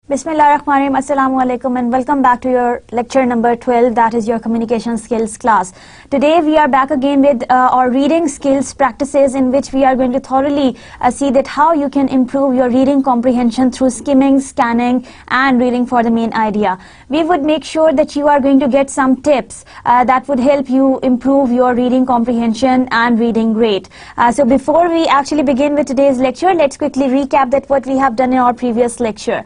Bismillahirrahmanirrahim. Assalamu alaikum and welcome back to your lecture number 12, that is your communication skills class. Today we are back again with our reading skills practices, in which we are going to thoroughly see that how you can improve your reading comprehension through skimming, scanning and reading for the main idea. We would make sure that you are going to get some tips that would help you improve your reading comprehension and reading rate. So before we actually begin with today's lecture, let's quickly recap that what we have done in our previous lecture.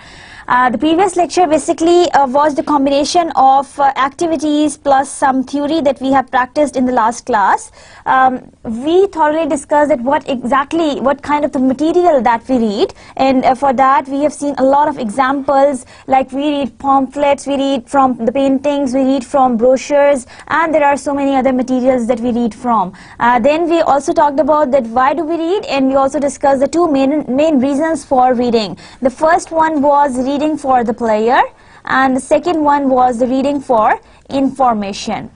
The previous lecture basically was the combination of activities plus some theory that we have practiced in the last class. We thoroughly discussed that what kind of the material that we read, and for that we have seen a lot of examples, like we read pamphlets, we read from the paintings, we read from brochures, and there are so many other materials that we read from. Then we also talked about that why do we read, and we also discussed the two main reasons for reading. The first one was reading for the player, and the second one was the reading for information.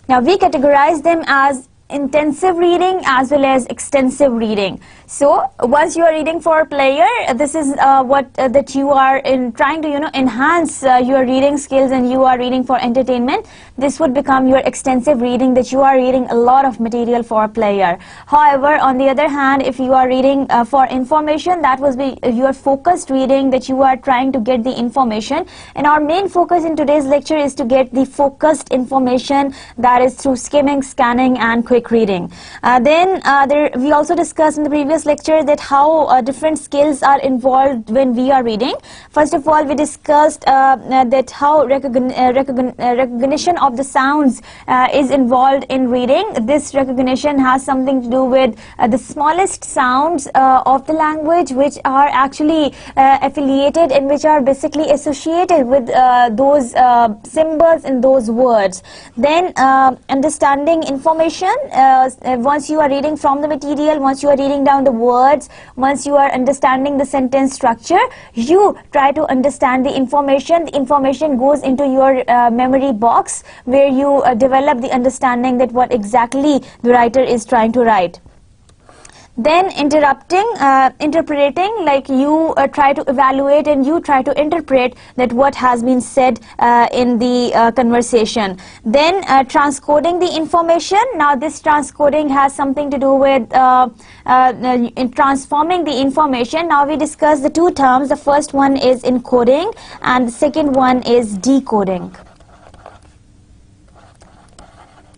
Now we categorize them as intensive reading as well as extensive reading. So once you are reading for a player, this is that you are trying to enhance your reading skills, and you are reading for entertainment. This would become your extensive reading, that you are reading a lot of material for a player. However, on the other hand, if you are reading for information, that was your focused reading, that you are trying to get the information. And our main focus in today's lecture is to get the focused information, that is through skimming, scanning and quick reading. We also discussed in the previous lecture that how different skills are involved when we are reading. First of all, we discussed that how recognition of the sounds is involved in reading. This recognition has something to do with the smallest sounds of the language, which are actually affiliated and which are basically associated with those symbols in those words. Then understanding information. Once you are reading from the material, once you are reading down the words, once you are understanding the sentence structure, you try to understand the information. The information goes into your memory box, where you develop the understanding that what exactly the writer is trying to write. Then interpreting, like you try to evaluate and you try to interpret that what has been said in the conversation. Then transcoding the information. Now this transcoding has something to do with transforming the information. Now we discuss the two terms. The first one is encoding and the second one is decoding.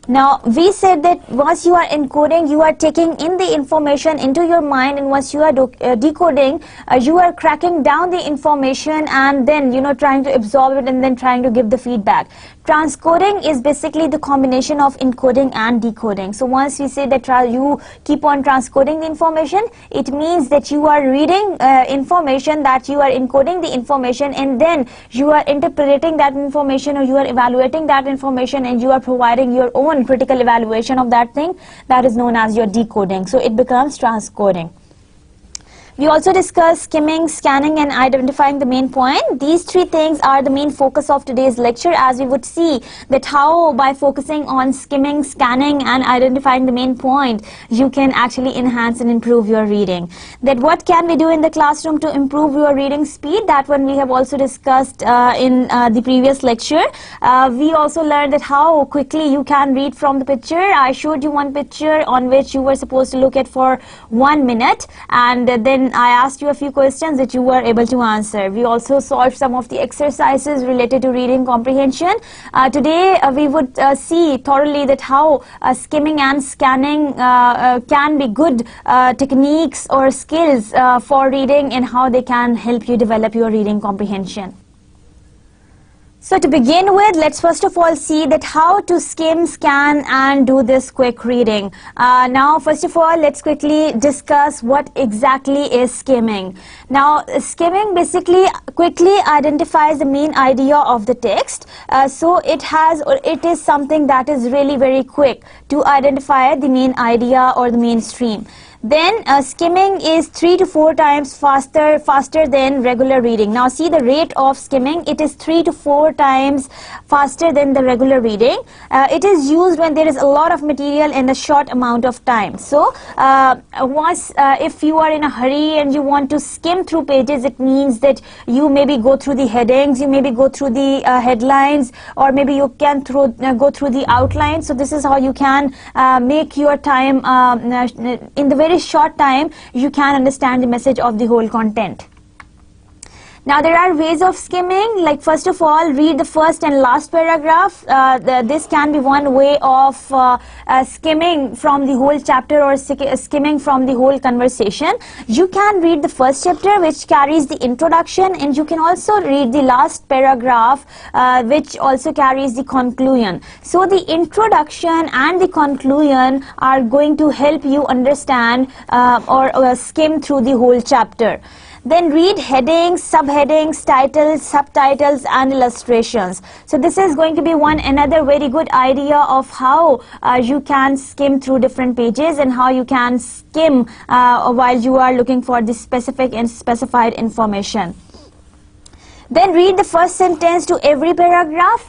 Now we said that once you are encoding, you are taking in the information into your mind, and once you are decoding, you are cracking down the information and then trying to absorb it and then trying to give the feedback. Transcoding is basically the combination of encoding and decoding. So once we say that you keep on transcoding the information, it means that you are reading information, that you are encoding the information, and then you are interpreting that information, or you are evaluating that information, and you are providing your own critical evaluation of that thing. That is known as your decoding. So it becomes transcoding. We also discussed skimming, scanning and identifying the main point. These three things are the main focus of today's lecture, as we would see that how by focusing on skimming, scanning and identifying the main point, you can actually enhance and improve your reading. That what can we do in the classroom to improve your reading speed? That one we have also discussed in the previous lecture. We also learned that how quickly you can read from the picture. I showed you one picture on which you were supposed to look at for 1 minute, and then I asked you a few questions that you were able to answer. We also solved some of the exercises related to reading comprehension. Today we would see thoroughly that how skimming and scanning can be good techniques or skills for reading, and how they can help you develop your reading comprehension. So to begin with, let's first of all see that how to skim, scan and do this quick reading. Now first of all, let's quickly discuss what exactly is skimming. Now skimming basically quickly identifies the main idea of the text. So it is something that is really very quick to identify the main idea or the mainstream. Then skimming is 3 to 4 times faster than regular reading. Now see the rate of skimming, it is 3 to 4 times faster than the regular reading. It is used when there is a lot of material in a short amount of time. So if you are in a hurry and you want to skim through pages, it means that you maybe go through the headings, you maybe go through the headlines, or maybe you can go through the outlines. So this is how you can make your time in the very short time you can understand the message of the whole content. Now there are ways of skimming, like first of all read the first and last paragraph. This can be one way of skimming from the whole chapter or skimming from the whole conversation. You can read the first chapter which carries the introduction, and you can also read the last paragraph which also carries the conclusion. So the introduction and the conclusion are going to help you understand or skim through the whole chapter. Then read headings, subheadings, titles, subtitles and illustrations. So this is going to be another very good idea of how you can skim through different pages and how you can skim while you are looking for the specific and specified information. Then read the first sentence to every paragraph.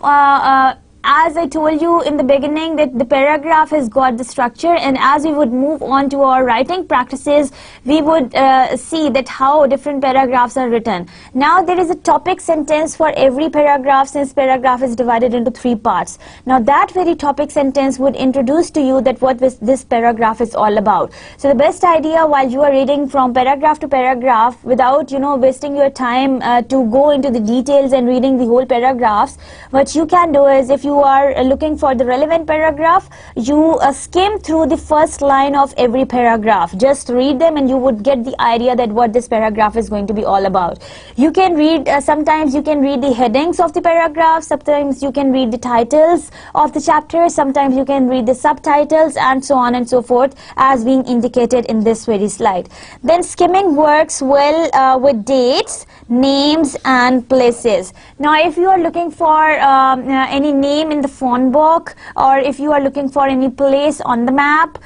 As I told you in the beginning that the paragraph has got the structure, and as we would move on to our writing practices, we would see that how different paragraphs are written. Now there is a topic sentence for every paragraph, since paragraph is divided into 3 parts. Now that very topic sentence would introduce to you that what this paragraph is all about. So the best idea while you are reading from paragraph to paragraph without wasting your time to go into the details and reading the whole paragraphs, what you can do is, if you are looking for the relevant paragraph, you skim through the first line of every paragraph. Just read them and you would get the idea that what this paragraph is going to be all about. You can read, sometimes you can read the headings of the paragraph, sometimes you can read the titles of the chapter, sometimes you can read the subtitles, and so on and so forth, as being indicated in this very slide. Then skimming works well with dates, names and places. Now if you are looking for any name in the phone book, or if you are looking for any place on the map,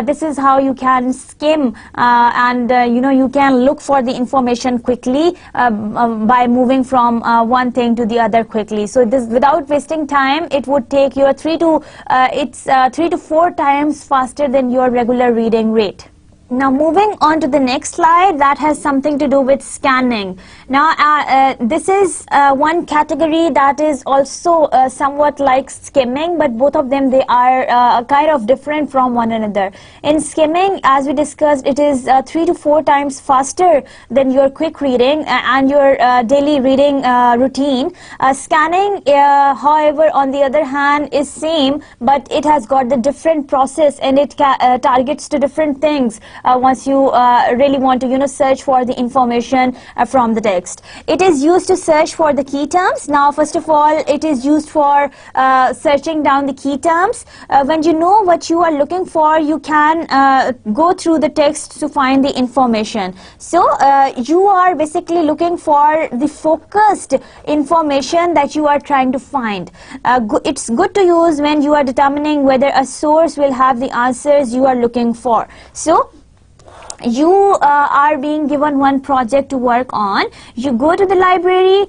this is how you can skim and you can look for the information quickly by moving from one thing to the other quickly. So this, without wasting time, it would take you 3 to 4 times faster than your regular reading rate. Now moving on to the next slide, that has something to do with scanning. Now this is one category that is also somewhat like skimming, but both of them, they are kind of different from one another. In skimming, as we discussed, it is 3 to 4 times faster than your quick reading and your daily reading routine. Scanning, however, on the other hand, is same, but it has got the different process, and it targets to different things. Once you really want to search for the information from the text. It is used to search for the key terms. Now first of all, it is used for searching down the key terms. When you know what you are looking for, you can go through the text to find the information. So you are basically looking for the focused information that you are trying to find. It's good to use when you are determining whether a source will have the answers you are looking for. So you are being given one project to work on. You go to the library,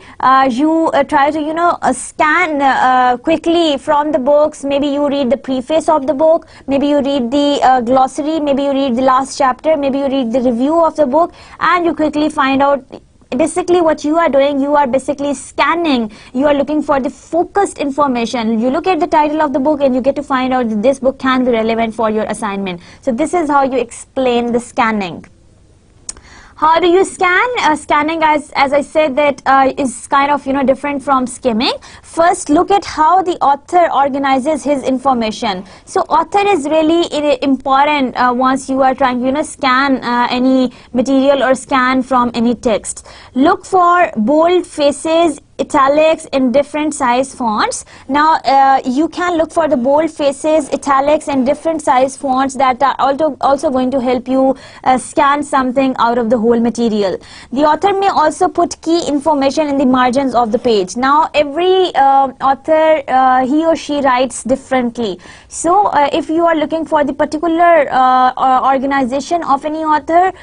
you try to scan quickly from the books. Maybe you read the preface of the book, maybe you read the glossary, maybe you read the last chapter, maybe you read the review of the book, and you quickly find out. Basically what you are doing, you are basically scanning. You are looking for the focused information. You look at the title of the book and you get to find out that this book can be relevant for your assignment. So this is how you explain the scanning. How do you scan? Scanning, as I said, that is kind of different from skimming. First, look at how the author organizes his information. So author is really important once you are trying to scan any material or scan from any text. Look for bold phrases italics in different size fonts. Now you can look for the bold faces, italics and different size fonts that are also going to help you scan something out of the whole material. The author may also put key information in the margins of the page. Now every author, he or she writes differently. So if you are looking for the particular organization of any author,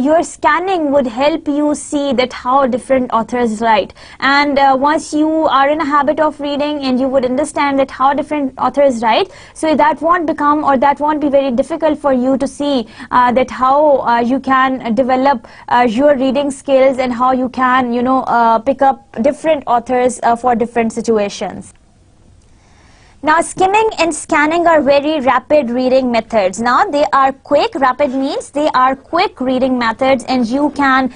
your scanning would help you see that how different authors write. And once you are in a habit of reading and you would understand that how different authors write, so that won't become, or that won't be very difficult for you to see that how you can develop your reading skills and how you can, pick up different authors for different situations. Now, skimming and scanning are very rapid reading methods. Now, they are quick. Rapid means they are quick reading methods, and you can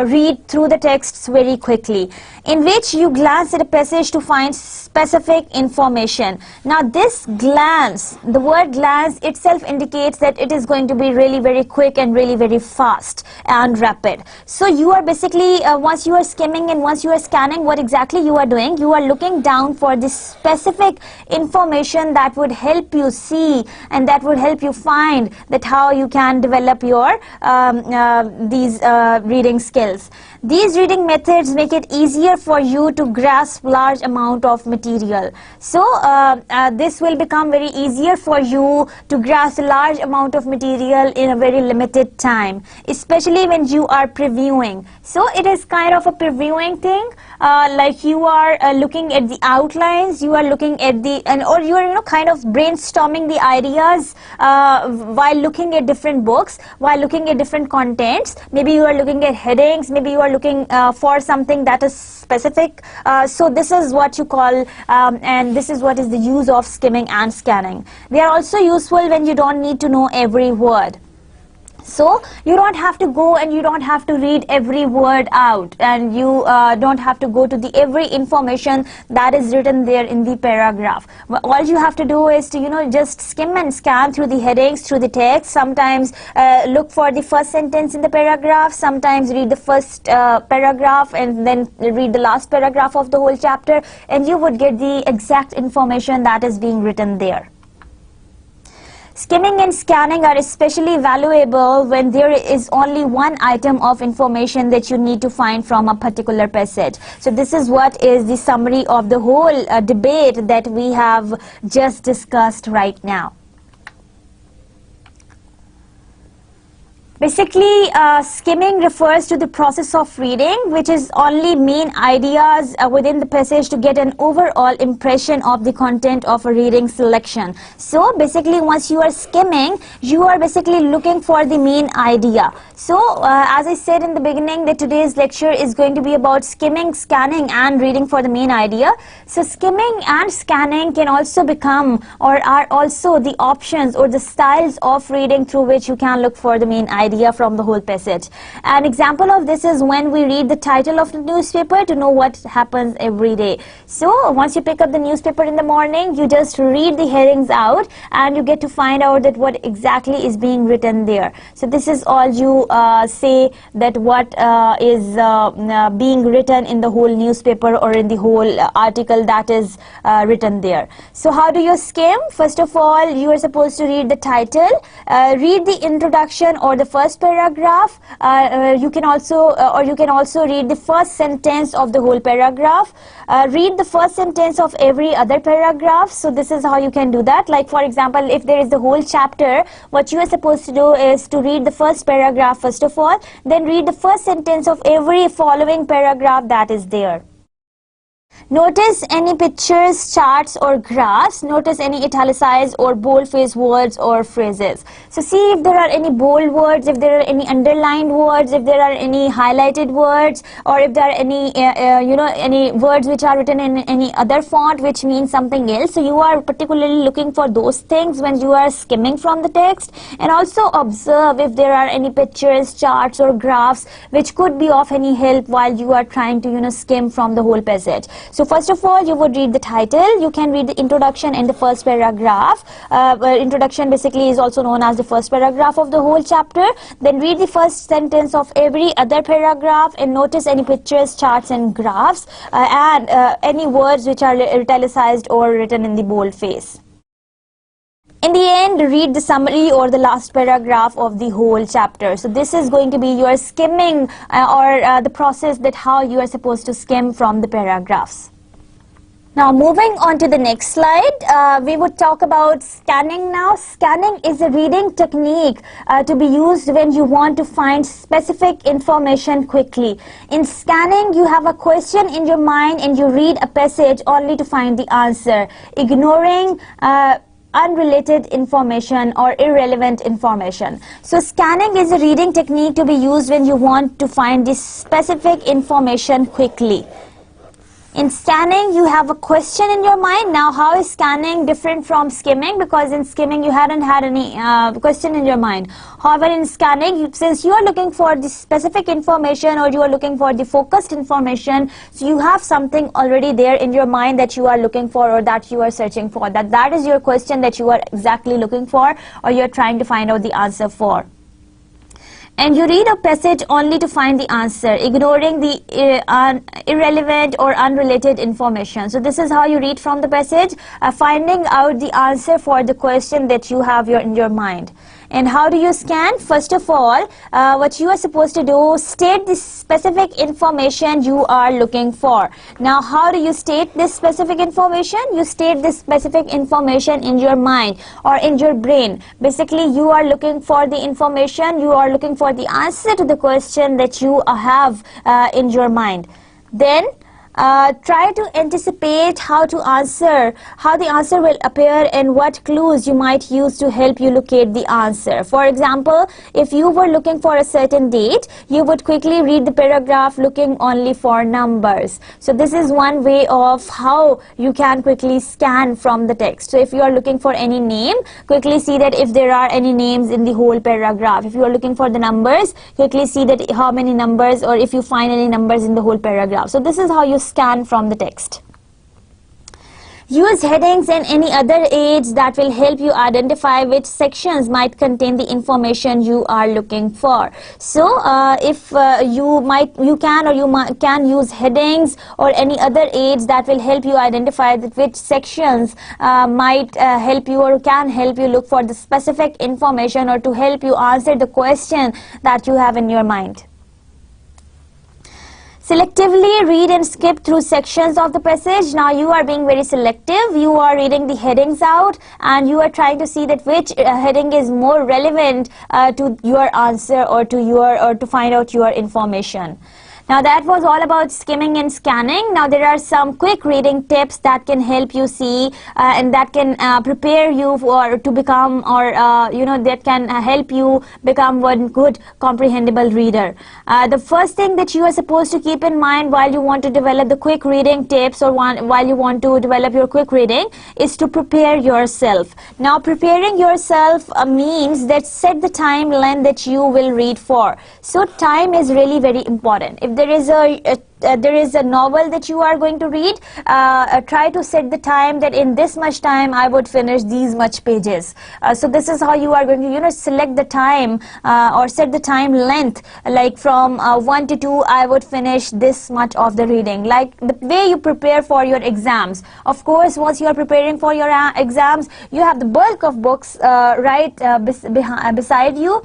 read through the texts very quickly, in which you glance at a passage to find specific information. Now, this glance, the word glance itself indicates that it is going to be really very quick and really very fast and rapid. So, you are basically, once you are skimming and once you are scanning, what exactly you are doing? You are looking down for this specific information that would help you see and that would help you find that how you can develop your these reading skills. These reading methods make it easier for you to grasp large amount of material. So this will become very easier for you to grasp a large amount of material in a very limited time, especially when you are previewing. So it is kind of a previewing thing, like you are looking at the outlines, you are looking at the, or you are kind of brainstorming the ideas while looking at different books, while looking at different contents. Maybe you are looking at headings, maybe you are looking for something that is specific. So this is what you call, and this is what is the use of skimming and scanning. They are also useful when you don't need to know every word. So you don't have to go and you don't have to read every word out, and you don't have to go to the every information that is written there in the paragraph. All you have to do is to just skim and scan through the headings, through the text. Sometimes look for the first sentence in the paragraph, sometimes read the first paragraph and then read the last paragraph of the whole chapter, and you would get the exact information that is being written there. Skimming and scanning are especially valuable when there is only one item of information that you need to find from a particular passage. So this is what is the summary of the whole debate that we have just discussed right now. Basically, skimming refers to the process of reading, which is only main ideas within the passage to get an overall impression of the content of a reading selection. So basically, once you are skimming, you are basically looking for the main idea. So as I said in the beginning, that today's lecture is going to be about skimming, scanning and reading for the main idea. So skimming and scanning can also become, or are also, the options or the styles of reading through which you can look for the main idea from the whole passage. An example of this is when we read the title of the newspaper to know what happens every day. So once you pick up the newspaper in the morning, you just read the headings out and you get to find out that what exactly is being written there. So this is all you say, that what is being written in the whole newspaper or in the whole article that is written there. So how do you skim? First of all, you are supposed to read the title, read the introduction or the first paragraph. You can also read the first sentence of the whole paragraph. Read the first sentence of every other paragraph. So this is how you can do that. Like for example, if there is the whole chapter, what you are supposed to do is to read the first paragraph first of all, then read the first sentence of every following paragraph that is there. Notice any pictures, charts or graphs. Notice any italicized or bold-faced words or phrases. So see if there are any bold words, if there are any underlined words, if there are any highlighted words, or if there are any any words which are written in any other font which means something else. So you are particularly looking for those things when you are skimming from the text, and also observe if there are any pictures, charts or graphs which could be of any help while you are trying to skim from the whole passage. So first of all, you would read the title. You can read the introduction in the first paragraph. Introduction basically is also known as the first paragraph of the whole chapter. Then read the first sentence of every other paragraph and notice any pictures, charts and graphs, and any words which are italicized or written in the bold face. In the end, read the summary or the last paragraph of the whole chapter. So this is going to be your skimming or the process that how you are supposed to skim from the paragraphs. Now moving on to the next slide, we would talk about scanning now. Scanning is a reading technique to be used when you want to find specific information quickly. In scanning, you have a question in your mind and you read a passage only to find the answer, ignoring unrelated information or irrelevant information. So scanning is a reading technique to be used when you want to find this specific information quickly. In scanning, you have a question in your mind. Now, how is scanning different from skimming? Because in skimming, you hadn't had any question in your mind. However, in scanning, since you are looking for the specific information or you are looking for the focused information, so you have something already there in your mind that you are looking for or that you are searching for. That is your question that you are exactly looking for or you are trying to find out the answer for. And you read a passage only to find the answer, ignoring the irrelevant or unrelated information. So this is how you read from the passage, finding out the answer for the question that you have in your mind. And how do you scan? First of all, what you are supposed to do, state the specific information you are looking for. Now, how do you state this specific information? You state this specific information in your mind or in your brain. Basically, you are looking for the information, you are looking for the answer to the question that you have in your mind. Then, try to anticipate how the answer will appear and what clues you might use to help you locate the answer. For example, if you were looking for a certain date, you would quickly read the paragraph looking only for numbers. So this is one way of how you can quickly scan from the text. So if you are looking for any name, quickly see that if there are any names in the whole paragraph. If you are looking for the numbers, quickly see that how many numbers or if you find any numbers in the whole paragraph. So this is how you scan from the text. Use headings and any other aids that will help you identify which sections might contain the information you are looking for. So if you can use headings or any other aids that will help you identify that which sections might help you or can help you look for the specific information or to help you answer the question that you have in your mind. Selectively read and skip through sections of the passage. Now you are being very selective. You are reading the headings out and you are trying to see that which heading is more relevant to your answer or to find out your information. Now that was all about skimming and scanning. Now there are some quick reading tips that can help you see and that can prepare you to become that can help you become one good comprehensible reader. The first thing that you are supposed to keep in mind while you want to develop the quick reading tips or while you want to develop your quick reading is to prepare yourself. Now preparing yourself means that set the timeline that you will read for. So time is really very important. If there is a novel that you are going to read, try to set the time that in this much time I would finish these much pages. So this is how you are going to select the time or set the time length, like from 1 to 2 I would finish this much of the reading, like the way you prepare for your exams. Of course, once you are preparing for your exams, you have the bulk of books beside you.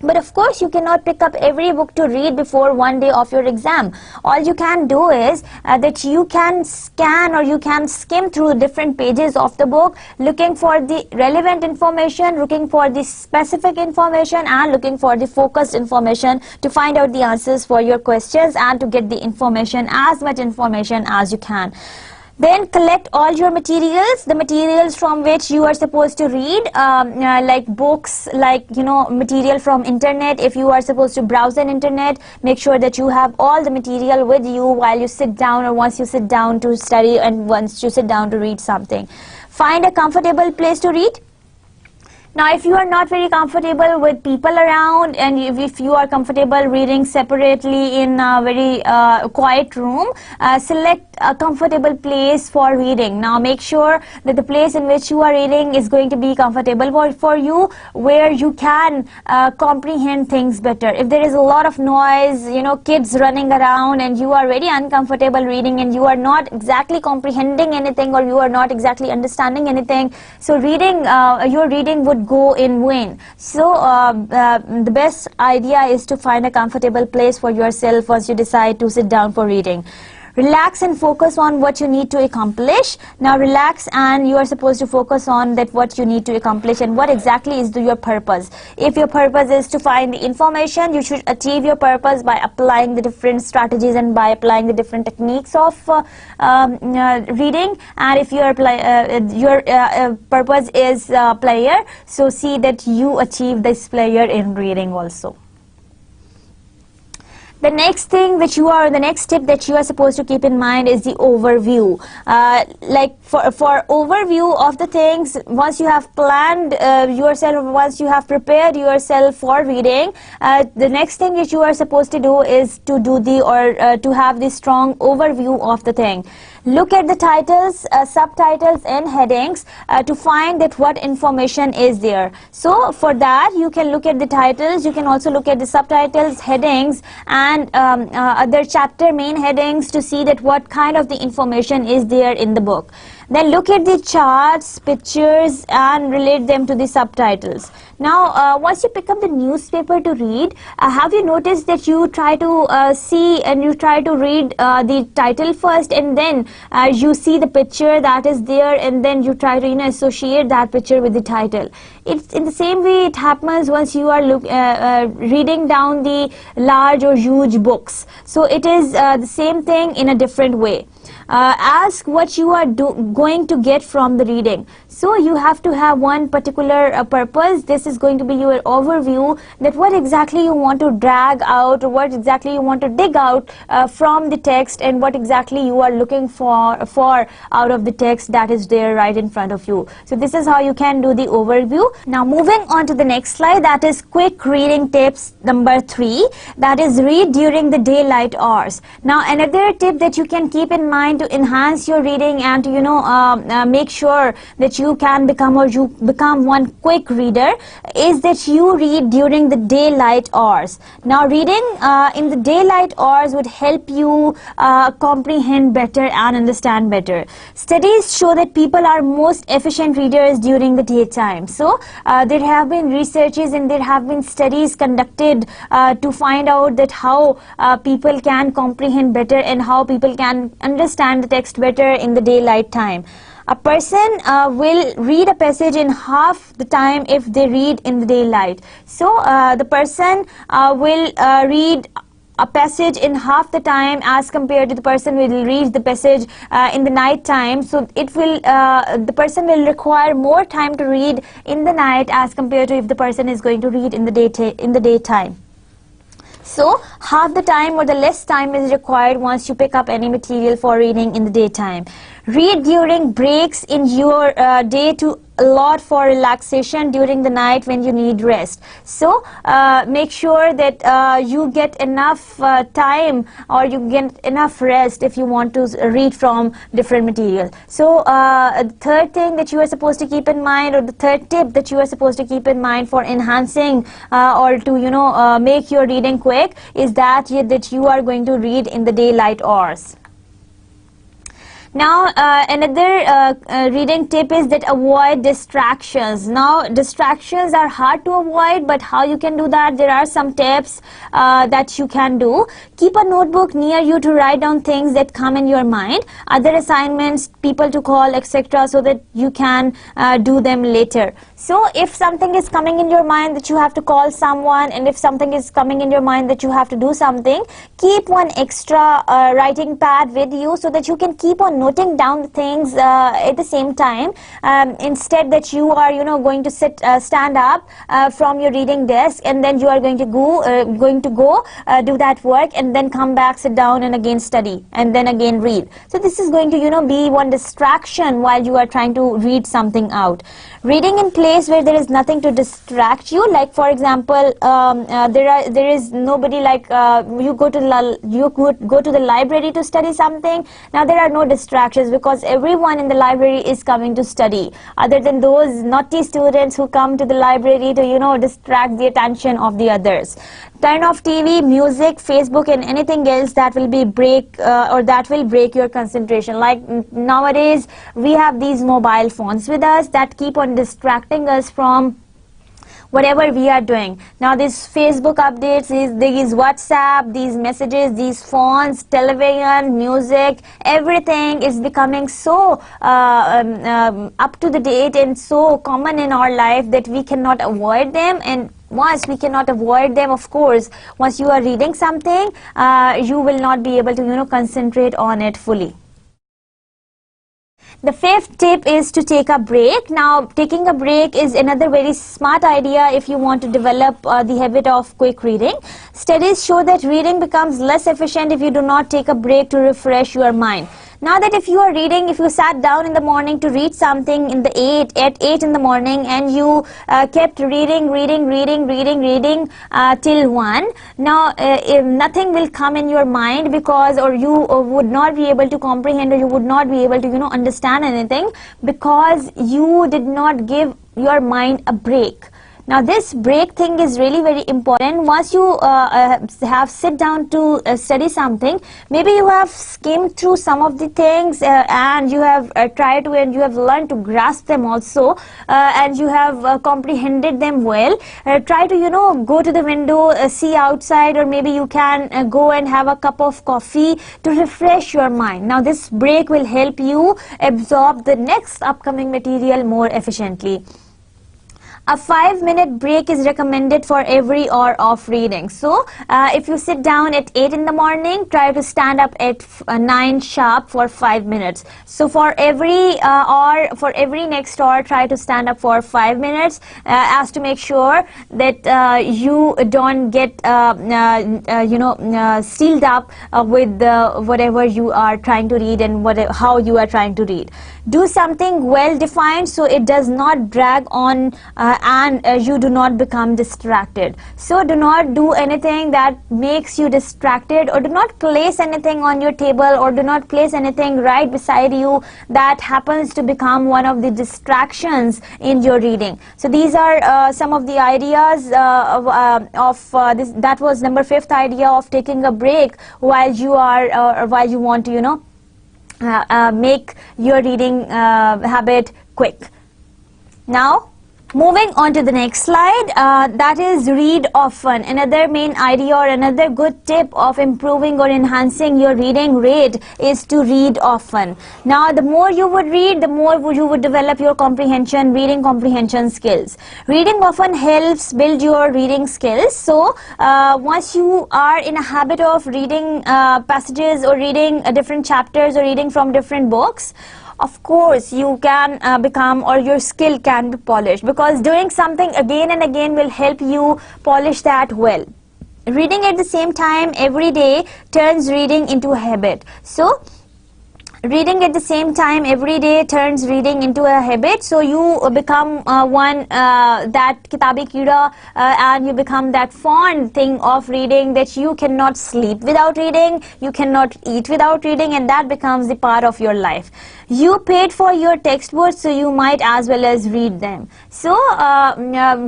But of course, you cannot pick up every book to read before one day of your exam. All you can do is that you can scan or you can skim through different pages of the book, looking for the relevant information, looking for the specific information, and looking for the focused information to find out the answers for your questions and to get the information, as much information as you can. Then collect all your materials, the materials from which you are supposed to read, like books, like material from internet. If you are supposed to browse an internet, make sure that you have all the material with you while you sit down or once you sit down to study and once you sit down to read something. Find a comfortable place to read. Now, if you are not very comfortable with people around, and if you are comfortable reading separately in a very quiet room, select a comfortable place for reading. Now, make sure that the place in which you are reading is going to be comfortable for you, where you can comprehend things better. If there is a lot of noise, you know, kids running around, and you are very uncomfortable reading, and you are not exactly comprehending anything, or you are not exactly understanding anything, so reading, your reading would go in vain. So the best idea is to find a comfortable place for yourself once you decide to sit down for reading. Relax and focus on what you need to accomplish. Now relax, and you are supposed to focus on that what you need to accomplish and what exactly is your purpose. If your purpose is to find the information, you should achieve your purpose by applying the different strategies and by applying the different techniques of reading. And if your purpose is player, so see that you achieve this player in reading also. The next thing that the next tip that you are supposed to keep in mind is the overview. Like for overview of the things, once you have planned yourself, once you have prepared yourself for reading, the next thing that you are supposed to do is to do to have the strong overview of the thing. Look at the titles, subtitles and headings to find that what information is there. So for that, you can look at the titles, you can also look at the subtitles, headings and other chapter main headings to see that what kind of the information is there in the book. Then look at the charts, pictures and relate them to the subtitles. Now once you pick up the newspaper to read, have you noticed that you try to see and you try to read the title first, and then you see the picture that is there, and then you try to associate that picture with the title. It's in the same way it happens once you are reading down the large or huge books. So it is the same thing in a different way. Ask what you are going to get from the reading. So you have to have one particular purpose. This is going to be your overview, that what exactly you want to drag out, or what exactly you want to dig out from the text, and what exactly you are looking for out of the text that is there right in front of you. So this is how you can do the overview. Now moving on to the next slide, that is quick reading tips number 3, that is read during the daylight hours. Now another tip that you can keep in mind to enhance your reading and to make sure that you can become one quick reader is that you read during the daylight hours. Now reading in the daylight hours would help you comprehend better and understand better. Studies show that people are most efficient readers during the daytime. So there have been researches and there have been studies conducted to find out that how people can comprehend better and how people can understand the text better in the daylight time. A person will read a passage in half the time if they read in the daylight. So the person will read a passage in half the time as compared to the person who will read the passage in the night time. So it will the person will require more time to read in the night as compared to if the person is going to read in the daytime. So half the time or the less time is required once you pick up any material for reading in the daytime. Read during breaks in your day to allot for relaxation during the night when you need rest. So make sure that you get enough time or you get enough rest if you want to read from different material. So the third thing that you are supposed to keep in mind, or the third tip that you are supposed to keep in mind for enhancing or to make your reading quick is that you are going to read in the daylight hours. Now another reading tip is that avoid distractions. Now distractions are hard to avoid, but how you can do that, there are some tips that you can do. Keep a notebook near you to write down things that come in your mind, other assignments, people to call, etc., so that you can do them later. So if something is coming in your mind that you have to call someone, and if something is coming in your mind that you have to do something, keep one extra writing pad with you so that you can keep on noting down the things at the same time, instead that you are going to stand up from your reading desk, and then you are going to go do that work, and then come back, sit down, and again study, and then again read. So this is going to be one distraction while you are trying to read something out. Reading in place where there is nothing to distract you, like for example, there is nobody, like you go to the library to study something. Now there are no distractions because everyone in the library is coming to study, other than those naughty students who come to the library to distract the attention of the others. Turn off TV, music, Facebook, and anything else that will break your concentration. Like nowadays we have these mobile phones with us that keep on distracting us from whatever we are doing. Now these Facebook updates, these WhatsApp, these messages, these phones, television, music, everything is becoming so up to the date and so common in our life that we cannot avoid them. And once we cannot avoid them, of course, once you are reading something, you will not be able to concentrate on it fully. The fifth tip is to take a break. Now, taking a break is another very smart idea if you want to develop the habit of quick reading. Studies show that reading becomes less efficient if you do not take a break to refresh your mind. Now that if you are reading, if you sat down in the morning to read something at 8 in the morning, and you kept reading till 1, now if nothing will come in your mind, because or you would not be able to comprehend, or you would not be able to understand anything, because you did not give your mind a break. Now this break thing is really very important. Once you have sit down to study something, maybe you have skimmed through some of the things and you have tried to, and you have learned to grasp them also, and you have comprehended them well. Try to go to the window, see outside, or maybe you can go and have a cup of coffee to refresh your mind. Now this break will help you absorb the next upcoming material more efficiently. A 5-minute break is recommended for every hour of reading. So if you sit down at 8 in the morning, try to stand up at 9 sharp for 5 minutes. So for every hour, for every next hour, try to stand up for 5 minutes, as to make sure that you don't get sealed up with whatever you are trying to read and how you are trying to read. Do something well defined so it does not drag on and you do not become distracted. So do not do anything that makes you distracted, or do not place anything on your table, or do not place anything right beside you that happens to become one of the distractions in your reading. So these are some of the ideas this. That was number 5th idea of taking a break while you are while you want to make your reading habit quick. Now moving on to the next slide, that is read often. Another main idea or another good tip of improving or enhancing your reading rate is to read often. Now the more you would read, the more you would develop your reading comprehension skills. Reading often helps build your reading skills. So once you are in a habit of reading passages, or reading different chapters, or reading from different books, of course you can become, or your skill can be polished, because doing something again and again will help you polish that well. Reading at the same time every day turns reading into a habit. So reading at the same time every day turns reading into a habit. So you become one that kitabi kida, and you become that fond thing of reading, that you cannot sleep without reading, you cannot eat without reading, and that becomes the part of your life. You paid for your textbooks, so you might as well as read them. So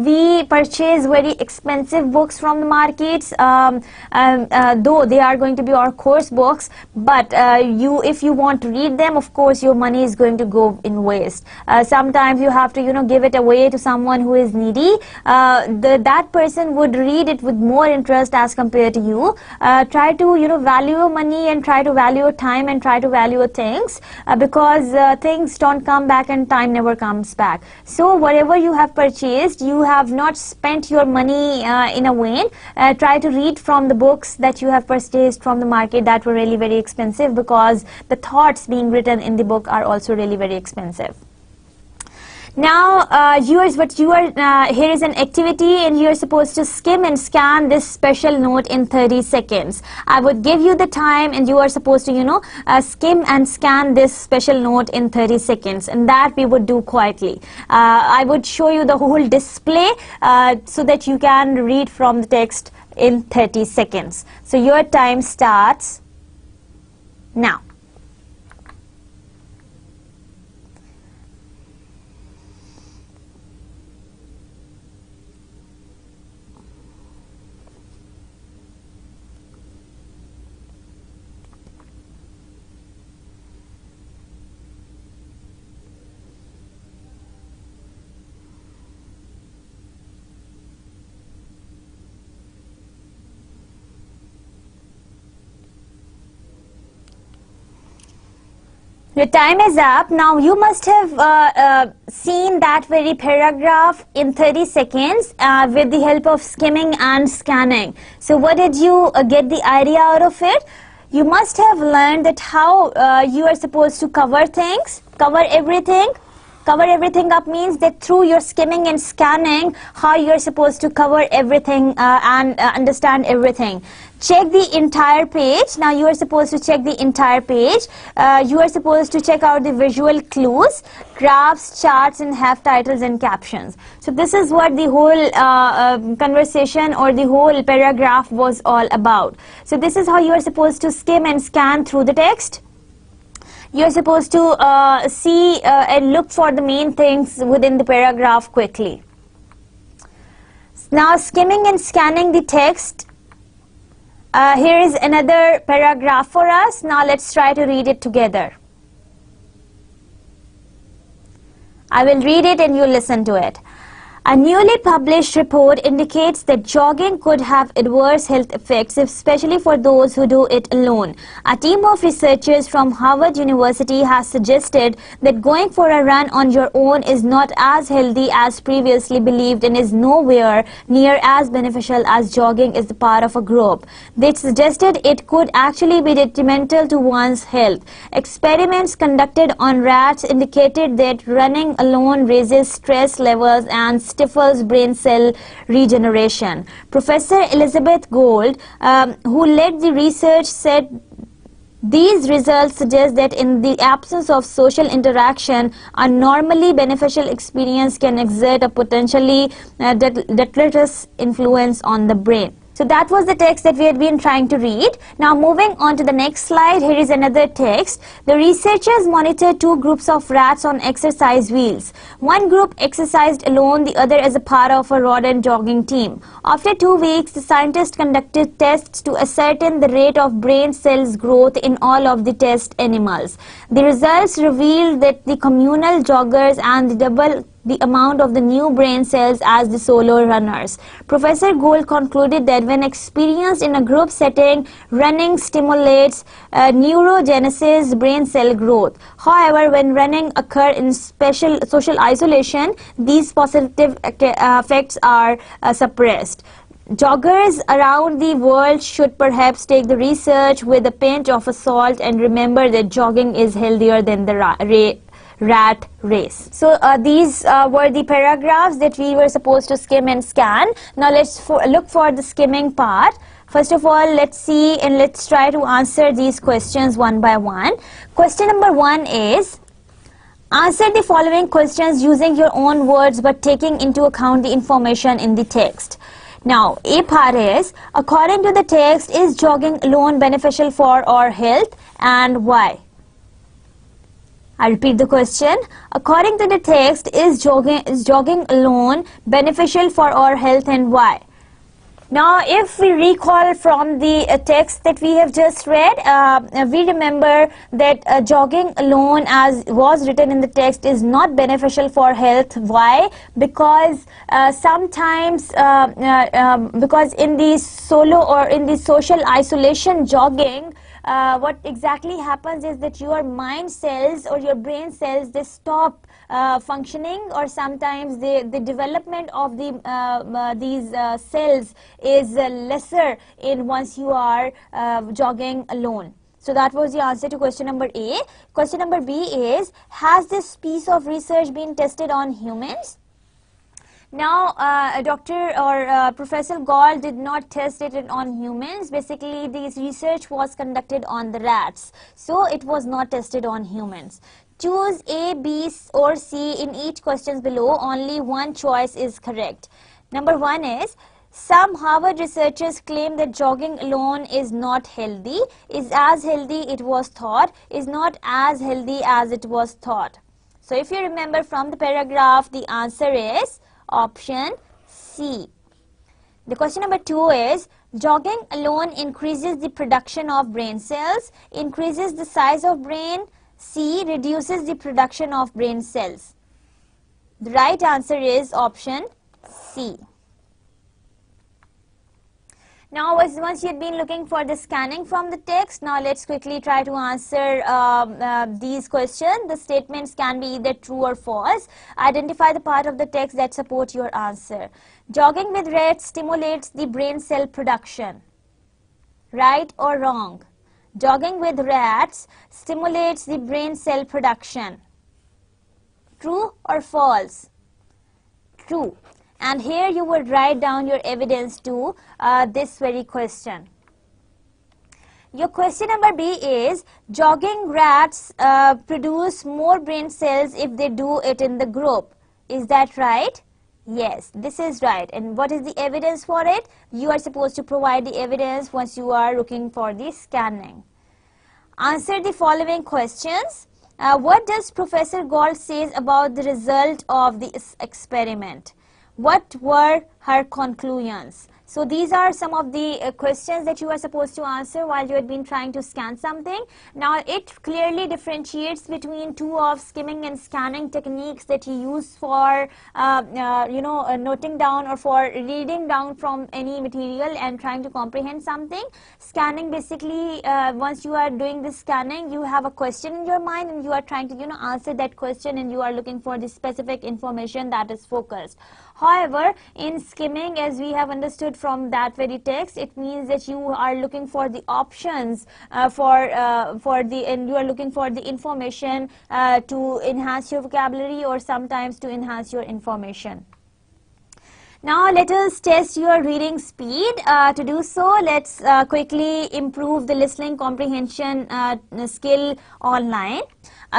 we purchase very expensive books from the markets, though they are going to be our course books, but if you want to read them, of course your money is going to go in waste. Sometimes you have to give it away to someone who is needy. That person would read it with more interest as compared to you. Try to value your money, and try to value your time, and try to value your things, because things don't come back and time never comes back. So whatever you have purchased, you have not spent your money in a vain. Try to read from the books that you have purchased from the market that were really very expensive, because the thought parts being written in the book are also really very expensive. Now, here is an activity, and you are supposed to skim and scan this special note in 30 seconds. I would give you the time, and you are supposed to, skim and scan this special note in 30 seconds, and that we would do quietly. I would show you the whole display so that you can read from the text in 30 seconds. So your time starts now. Your time is up. Now you must have seen that very paragraph in 30 seconds with the help of skimming and scanning. So what did you get the idea out of it? You must have learned that how you are supposed to cover things, cover everything. Cover everything up means that through your skimming and scanning, how you're supposed to cover everything and understand everything. Check the entire page. Now you are supposed to check the entire page. You are supposed to check out the visual clues, graphs, charts, and have titles and captions. So this is what the whole conversation or the whole paragraph was all about. So this is how you are supposed to skim and scan through the text. You're supposed to see and look for the main things within the paragraph quickly. Now skimming and scanning the text. Here is another paragraph for us. Now let's try to read it together. I will read it and you listen to it. A newly published report indicates that jogging could have adverse health effects, especially for those who do it alone. A team of researchers from Harvard University has suggested that going for a run on your own is not as healthy as previously believed and is nowhere near as beneficial as jogging as a part of a group. They suggested it could actually be detrimental to one's health. Experiments conducted on rats indicated that running alone raises stress levels and stifles brain cell regeneration. Professor Elizabeth Gould, who led the research, said these results suggest that in the absence of social interaction, a normally beneficial experience can exert a potentially deleterious influence on the brain. So that was the text that we had been trying to read. Now moving on to the next slide, here is another text. The researchers monitored two groups of rats on exercise wheels. One group exercised alone, the other as a part of a rodent jogging team. After 2 weeks, the scientists conducted tests to ascertain the rate of brain cells growth in all of the test animals. The results revealed that the communal joggers and double the amount of the new brain cells as the solo runners. Professor Gould concluded that when experienced in a group setting, running stimulates neurogenesis, brain cell growth. However, when running occurs in social isolation, these positive effects are suppressed. Joggers around the world should perhaps take the research with a pinch of salt and remember that jogging is healthier than the rat race. So these were the paragraphs that we were supposed to skim and scan. Now let's look for the skimming part. First of all, let's see and let's try to answer these questions one by one. Question number 1 is, answer the following questions using your own words but taking into account the information in the text. Now, A part is, according to the text, is jogging alone beneficial for our health and why? I repeat the question. According to the text, is jogging alone beneficial for our health and why? Now, if we recall from the text that we have just read, we remember that jogging alone, as was written in the text, is not beneficial for health. Why? Because sometimes, because in the solo or in the social isolation jogging, what exactly happens is that your mind cells or your brain cells, they stop functioning, or sometimes the development of these cells is lesser in once you are jogging alone. So that was the answer to question number A. Question number B is, has this piece of research been tested on humans? Now, Dr. or Professor Gall did not test it on humans. Basically, this research was conducted on the rats. So, it was not tested on humans. Choose A, B or C in each questions below. Only one choice is correct. Number 1 is, some Harvard researchers claim that jogging alone is not healthy, is as healthy it was thought, is not as healthy as it was thought. So, if you remember from the paragraph, the answer is option C. The question number 2 is, jogging alone increases the production of brain cells, increases the size of brain, C, reduces the production of brain cells. The right answer is option C. Now, once you had been looking for the scanning from the text, now let's quickly try to answer these questions. The statements can be either true or false. Identify the part of the text that supports your answer. Jogging with rats stimulates the brain cell production. Right or wrong? Jogging with rats stimulates the brain cell production. True or false? True. And here you would write down your evidence to this very question. Your question number B is, jogging rats produce more brain cells if they do it in the group. Is that right? Yes, this is right. And what is the evidence for it? You are supposed to provide the evidence once you are looking for the scanning. Answer the following questions. What does Professor Gall says about the result of the experiment? What were her conclusions? So these are some of the questions that you are supposed to answer while you had been trying to scan something. Now it clearly differentiates between two of skimming and scanning techniques that you use for noting down or for reading down from any material and trying to comprehend something. Scanning, basically once you are doing this scanning, you have a question in your mind and you are trying to answer that question, and you are looking for the specific information that is focused. However, in skimming, as we have understood from that very text, it means that you are looking for the options and you are looking for the information to enhance your vocabulary or sometimes to enhance your information. Now let us test your reading speed. To do so, let's quickly improve the listening comprehension skill online.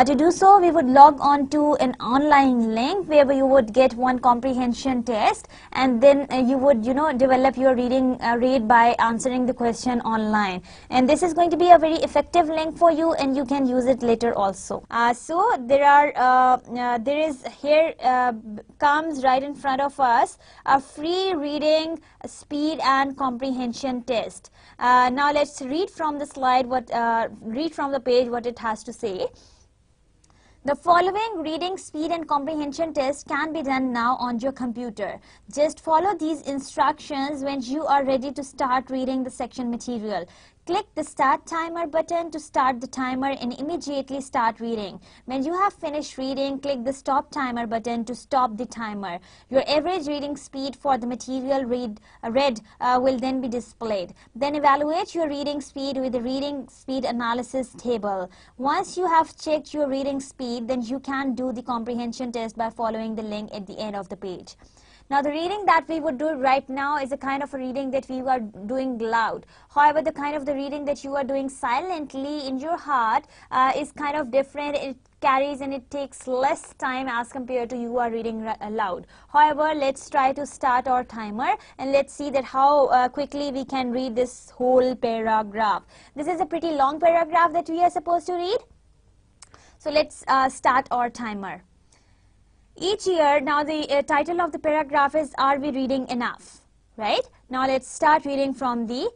To do so, we would log on to an online link where you would get one comprehension test, and then you would develop your reading rate by answering the question online. And this is going to be a very effective link for you, and you can use it later also. So there is here comes right in front of us a free reading speed and comprehension test. Now let's read from the slide read from the page what it has to say. The following reading speed and comprehension test can be done now on your computer. Just follow these instructions when you are ready to start reading the section material. Click the Start Timer button to start the timer and immediately start reading. When you have finished reading, click the Stop Timer button to stop the timer. Your average reading speed for the material read will then be displayed. Then evaluate your reading speed with the reading speed analysis table. Once you have checked your reading speed, then you can do the comprehension test by following the link at the end of the page. Now the reading that we would do right now is a kind of a reading that we are doing loud. However, the kind of the reading that you are doing silently in your heart is kind of different. It carries and it takes less time as compared to you are reading loud. However, let's try to start our timer and let's see that how quickly we can read this whole paragraph. This is a pretty long paragraph that we are supposed to read. So let's start our timer. Each year, now the title of the paragraph is, Are We Reading Enough? Right? Now let's start reading from the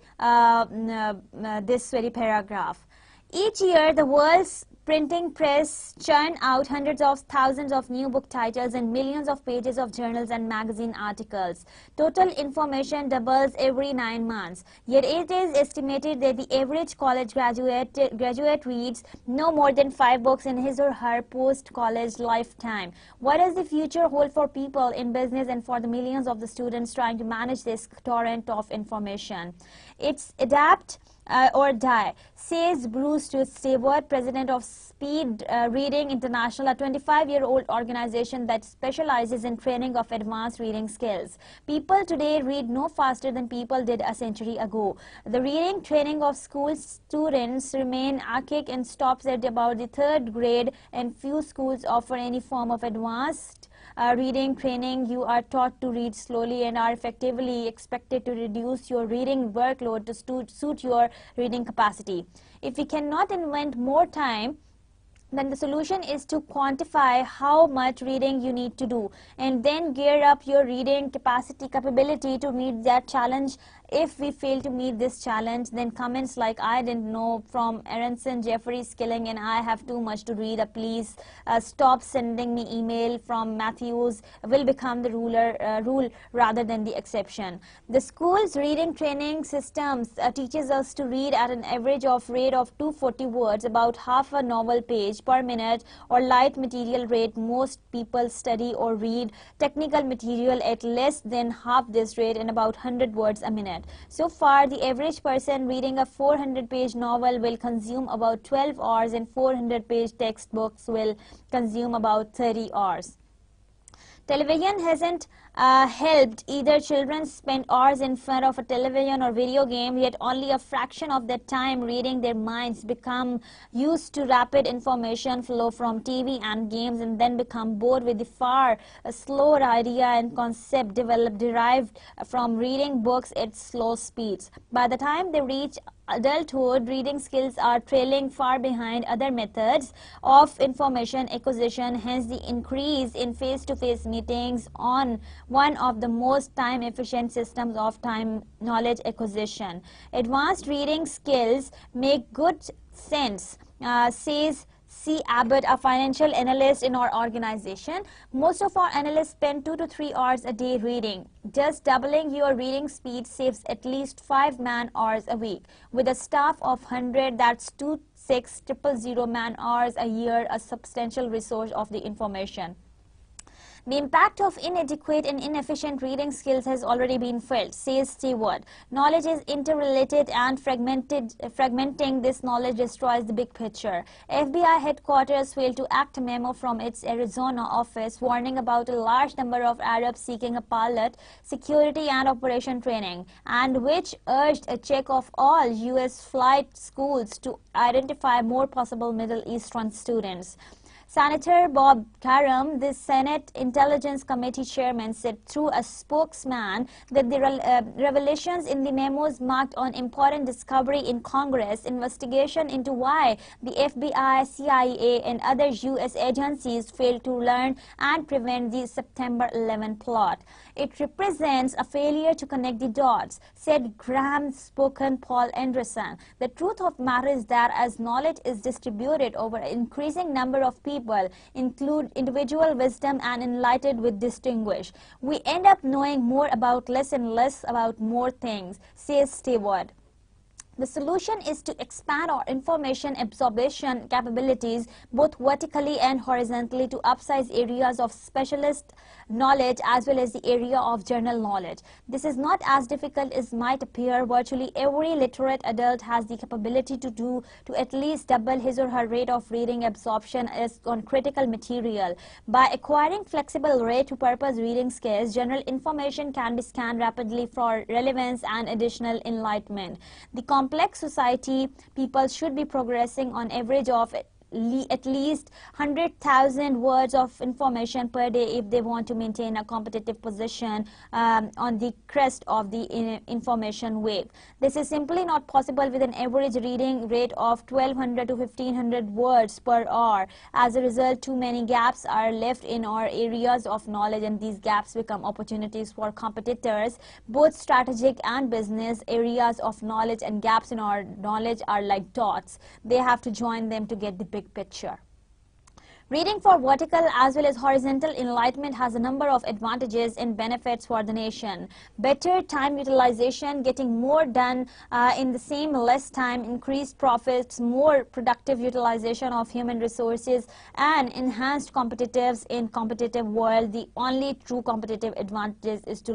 this very paragraph. Each year, the world's printing press churn out hundreds of thousands of new book titles and millions of pages of journals and magazine articles. Total information doubles every 9 months. Yet it is estimated that the average college graduate reads no more than 5 books in his or her post-college lifetime. What does the future hold for people in business and for the millions of the students trying to manage this torrent of information? It's adapt or die, says Bruce Stewart, president of Speed Reading International, a 25-year-old organization that specializes in training of advanced reading skills. People today read no faster than people did a century ago. The reading training of school students remain archaic and stops at about the 3rd grade, and few schools offer any form of advanced reading training. You are taught to read slowly and are effectively expected to reduce your reading workload to suit your reading capacity. If we cannot invent more time, then the solution is to quantify how much reading you need to do and then gear up your reading capability to meet that challenge. If we fail to meet this challenge, then comments like "I didn't know" from Aronson, Jeffrey, Skilling, and "I have too much to read, please stop sending me email" from Matthews will become the rule rather than the exception. The school's reading training systems teaches us to read at an average rate of 240 words, about half a novel page per minute, or light material rate. Most people study or read technical material at less than half this rate and about 100 words a minute. So far, the average person reading a 400-page novel will consume about 12 hours, and 400-page textbooks will consume about 30 hours. Television hasn't helped either. Children spend hours in front of a television or video game, yet only a fraction of that time reading. Their minds become used to rapid information flow from TV and games, and then become bored with the far slower idea and concept derived from reading books at slow speeds. By the time they reach adulthood, reading skills are trailing far behind other methods of information acquisition. Hence, the increase in face-to-face meetings on one of the most time-efficient systems of knowledge acquisition. Advanced reading skills make good sense, says C. Abbott, a financial analyst in our organization. Most of our analysts spend 2 to 3 hours a day reading. Just doubling your reading speed saves at least 5 man-hours a week. With a staff of 100, that's 26,000 man-hours a year, a substantial resource of the information. The impact of inadequate and inefficient reading skills has already been felt, says Stewart. Knowledge is interrelated, and fragmenting this knowledge destroys the big picture. FBI headquarters failed to act a memo from its Arizona office warning about a large number of Arabs seeking a pilot, security and operation training, and which urged a check of all U.S. flight schools to identify more possible Middle Eastern students. Senator Bob Karam, the Senate Intelligence Committee chairman, said through a spokesman that the revelations in the memos marked an important discovery in Congress investigation into why the FBI, CIA, and other U.S. agencies failed to learn and prevent the September 11 plot. It represents a failure to connect the dots, said Graham's spokesman Paul Anderson. The truth of the matter is that as knowledge is distributed over an increasing number of people, include individual wisdom and enlightened with distinguish, we end up knowing more about less and less about more things, says Stewart. The solution is to expand our information absorption capabilities both vertically and horizontally to upsize areas of specialist knowledge as well as the area of general knowledge. This is not as difficult as might appear. Virtually every literate adult has the capability to at least double his or her rate of reading absorption as on critical material. By acquiring flexible rate-to-purpose reading skills, general information can be scanned rapidly for relevance and additional enlightenment. The complex society, people should be progressing on average of at least 100,000 words of information per day if they want to maintain a competitive position on the crest of the information wave. This is simply not possible with an average reading rate of 1200 to 1500 words per hour. As a result, too many gaps are left in our areas of knowledge, and these gaps become opportunities for competitors. Both strategic and business areas of knowledge and gaps in our knowledge are like dots. They have to join them to get the big picture. Reading for vertical as well as horizontal enlightenment has a number of advantages and benefits for the nation. Better time utilization, getting more done in the same less time, increased profits, more productive utilization of human resources, and enhanced competitiveness in competitive world. The only true competitive advantage is to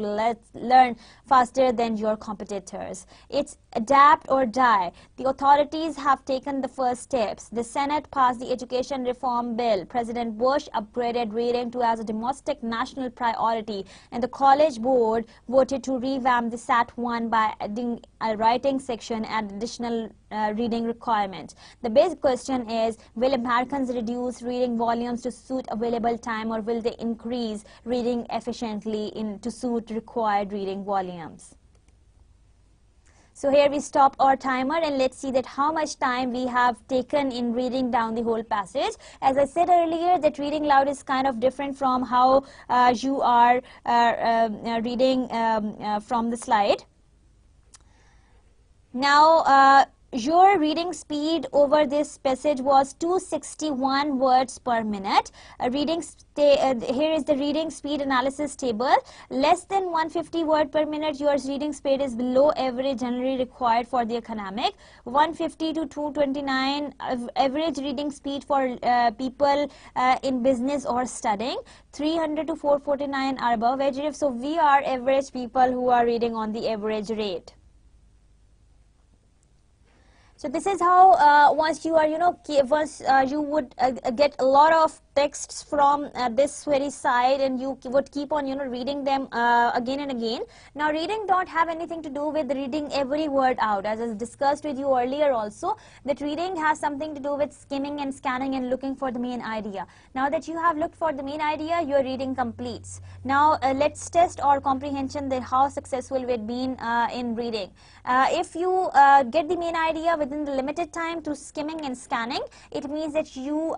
learn faster than your competitors. It's adapt or die. The authorities have taken the first steps. The Senate passed the education reform bill. President Bush upgraded reading to as a domestic national priority, and the College Board voted to revamp the SAT-1 by adding a writing section and additional reading requirements. The basic question is, will Americans reduce reading volumes to suit available time, or will they increase reading efficiently to suit required reading volumes? So here we stop our timer and let's see that how much time we have taken in reading down the whole passage. As I said earlier, that reading loud is kind of different from how you are reading from the slide. Now, your reading speed over this passage was 261 words per minute. Here is the reading speed analysis table. Less than 150 word per minute, your reading speed is below average generally required for the academic. 150 to 229 average reading speed for people in business or studying. 300 to 449 are above average. So we are average people who are reading on the average rate. So this is how once you are, you would get a lot of texts from this very side, and you would keep on, reading them again and again. Now, reading don't have anything to do with reading every word out. As I discussed with you earlier also, that reading has something to do with skimming and scanning and looking for the main idea. Now that you have looked for the main idea, your reading completes. Now, let's test our comprehension, that how successful we've been in reading. If you get the main idea within the limited time through skimming and scanning, it means that you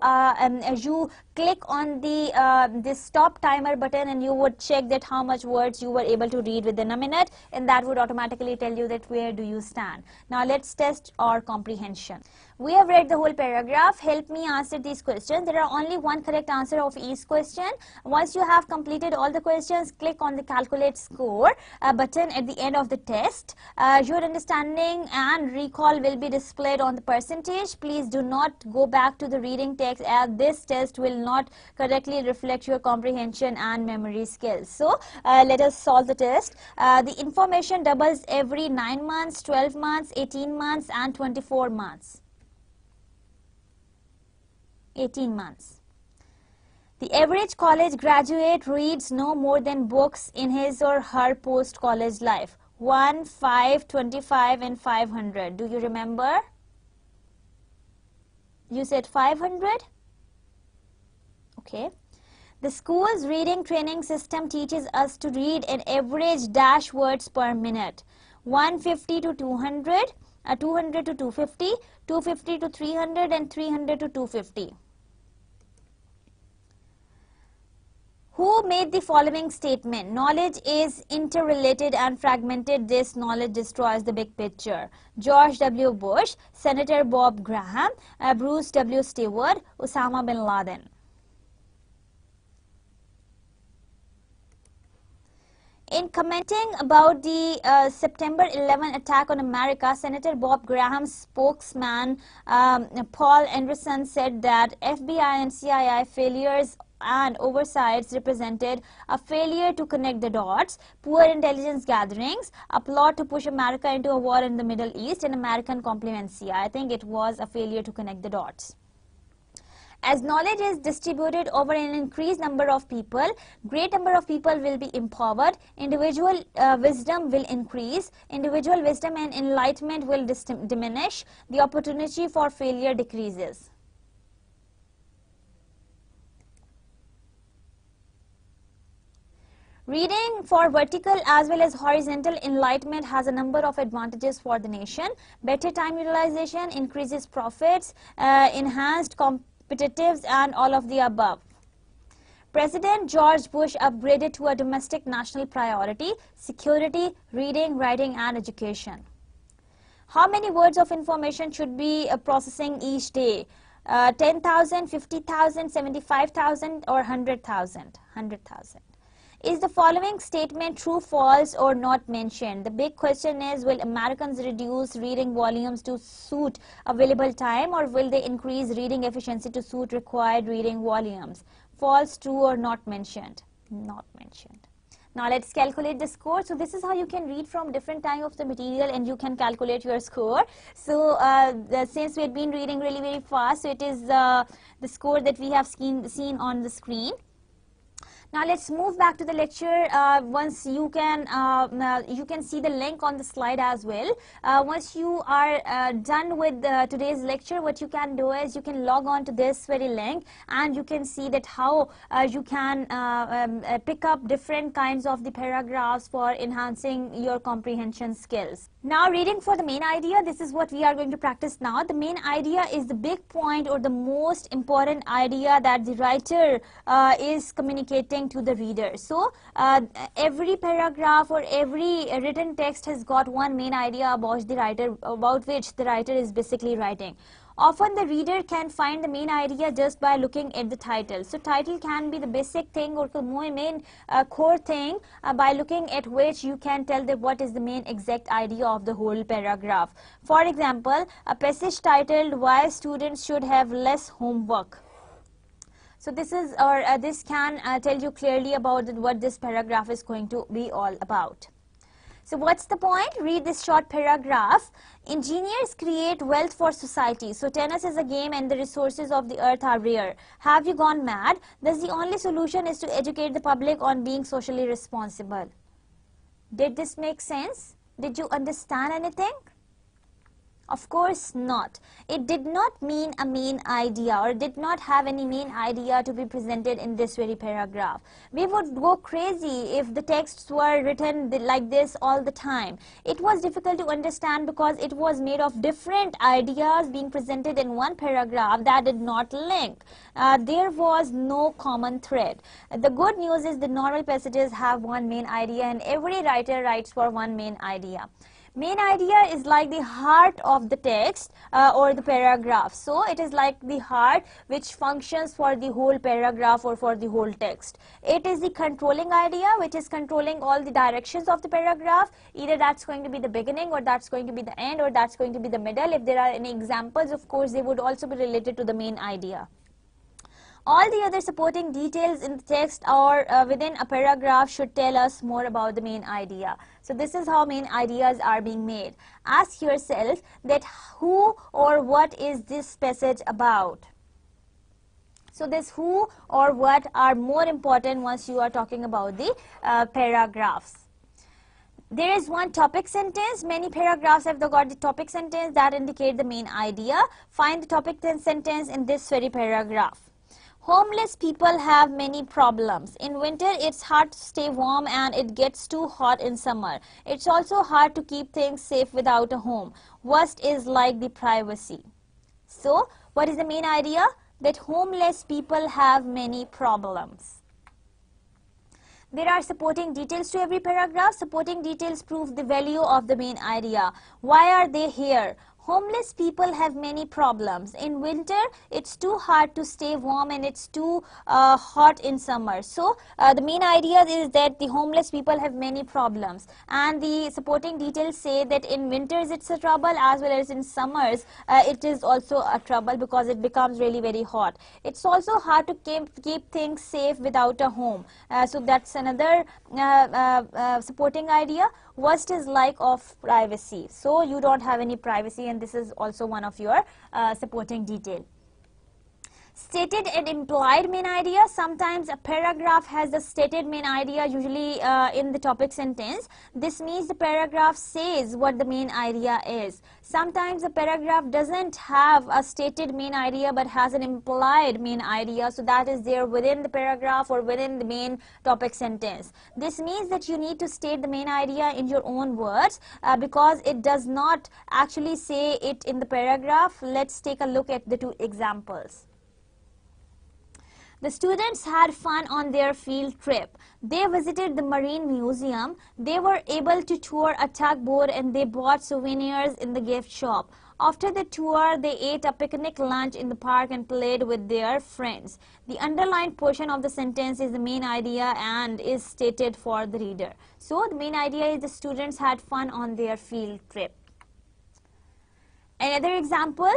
click on the stop timer button, and you would check that how much words you were able to read within a minute, and that would automatically tell you that where do you stand. Now let's test our comprehension. We have read the whole paragraph. Help me answer these questions. There are only one correct answer of each question. Once you have completed all the questions, click on the calculate score button at the end of the test. Your understanding and recall will be displayed on the percentage. Please do not go back to the reading text, as this test will not correctly reflect your comprehension and memory skills. So let us solve the test. The information doubles every 9 months, 12 months, 18 months and 24 months. 18 months. The average college graduate reads no more than books in his or her post-college life. 1, 5, 25 and 500. Do you remember? You said 500? Okay. The school's reading training system teaches us to read an average dash words per minute. 150 to 200, 200 to 250, 250 to 300 and 300 to 250. Who made the following statement? Knowledge is interrelated and fragmented. This knowledge destroys the big picture. George W. Bush, Senator Bob Graham, Bruce W. Stewart, Osama bin Laden. In commenting about the September 11 attack on America, Senator Bob Graham's spokesman Paul Anderson said that FBI and CIA failures and oversights represented a failure to connect the dots, poor intelligence gatherings, a plot to push America into a war in the Middle East, and American complacency. I think it was a failure to connect the dots. As knowledge is distributed over an increased number of people, great number of people will be empowered, individual wisdom will increase, individual wisdom and enlightenment will diminish, the opportunity for failure decreases. Reading for vertical as well as horizontal enlightenment has a number of advantages for the nation. Better time utilization, increases profits, enhanced competitiveness and all of the above. President George Bush upgraded to a domestic national priority, security, reading, writing and education. How many words of information should be processing each day? 10,000, 50,000, 75,000 or 100,000? 100,000. Is the following statement true, false or not mentioned? The big question is, will Americans reduce reading volumes to suit available time, or will they increase reading efficiency to suit required reading volumes? False, true or not mentioned? Not mentioned. Now let's calculate the score. So this is how you can read from different time of the material and you can calculate your score. So since we had been reading really very fast, so it is the score that we have seen on the screen. Now let's move back to the lecture. Once you can see the link on the slide as well. Once you are done with today's lecture, what you can do is you can log on to this very link and you can see that how you can pick up different kinds of the paragraphs for enhancing your comprehension skills. Now reading for the main idea, this is what we are going to practice now. The main idea is the big point or the most important idea that the writer is communicating to the reader. So every paragraph or every written text has got one main idea about the writer, about which the writer is basically writing. Often the reader can find the main idea just by looking at the title. So title can be the basic thing or the main core thing by looking at which you can tell them what is the main exact idea of the whole paragraph. For example, a passage titled "Why Students Should Have Less Homework." So this is, or this can tell you clearly about what this paragraph is going to be all about. So what's the point? Read this short paragraph. Engineers create wealth for society. So tennis is a game and the resources of the earth are rare. Have you gone mad? Thus the only solution is to educate the public on being socially responsible. Did this make sense? Did you understand anything? Of course not. It did not mean a main idea or did not have any main idea to be presented in this very paragraph. We would go crazy if the texts were written like this all the time. It was difficult to understand because it was made of different ideas being presented in one paragraph that did not link. There was no common thread. The good news is the normal passages have one main idea and every writer writes for one main idea. Main idea is like the heart of the text or the paragraph. So it is like the heart which functions for the whole paragraph or for the whole text. It is the controlling idea which is controlling all the directions of the paragraph. Either that's going to be the beginning or that's going to be the end or that's going to be the middle. If there are any examples, of course, they would also be related to the main idea. All the other supporting details in the text or within a paragraph should tell us more about the main idea. So this is how main ideas are being made. Ask yourself that who or what is this passage about? So this who or what are more important once you are talking about the paragraphs. There is one topic sentence. Many paragraphs have got the topic sentence that indicate the main idea. Find the topic sentence in this very paragraph. Homeless people have many problems. In winter, it's hard to stay warm and it gets too hot in summer. It's also hard to keep things safe without a home. Worst is like the privacy. So, what is the main idea? That homeless people have many problems. There are supporting details to every paragraph. Supporting details prove the value of the main idea. Why are they here? Homeless people have many problems. In winter, it's too hard to stay warm and it's too hot in summer. So, the main idea is that the homeless people have many problems. And the supporting details say that in winters it's a trouble as well as in summers it is also a trouble because it becomes really very hot. It's also hard to keep things safe without a home. So, that's another supporting idea. Worst is like of privacy. So, you don't have any privacy and this is also one of your supporting detail. Stated and implied main idea. Sometimes a paragraph has the stated main idea, usually in the topic sentence. This means the paragraph says what the main idea is. Sometimes a paragraph doesn't have a stated main idea but has an implied main idea, so that is there within the paragraph or within the main topic sentence. This means that you need to state the main idea in your own words because it does not actually say it in the paragraph. Let's take a look at the two examples. The students had fun on their field trip. They visited the Marine Museum. They were able to tour a tugboat and they bought souvenirs in the gift shop. After the tour, they ate a picnic lunch in the park and played with their friends. The underlined portion of the sentence is the main idea and is stated for the reader. So the main idea is the students had fun on their field trip. Another example,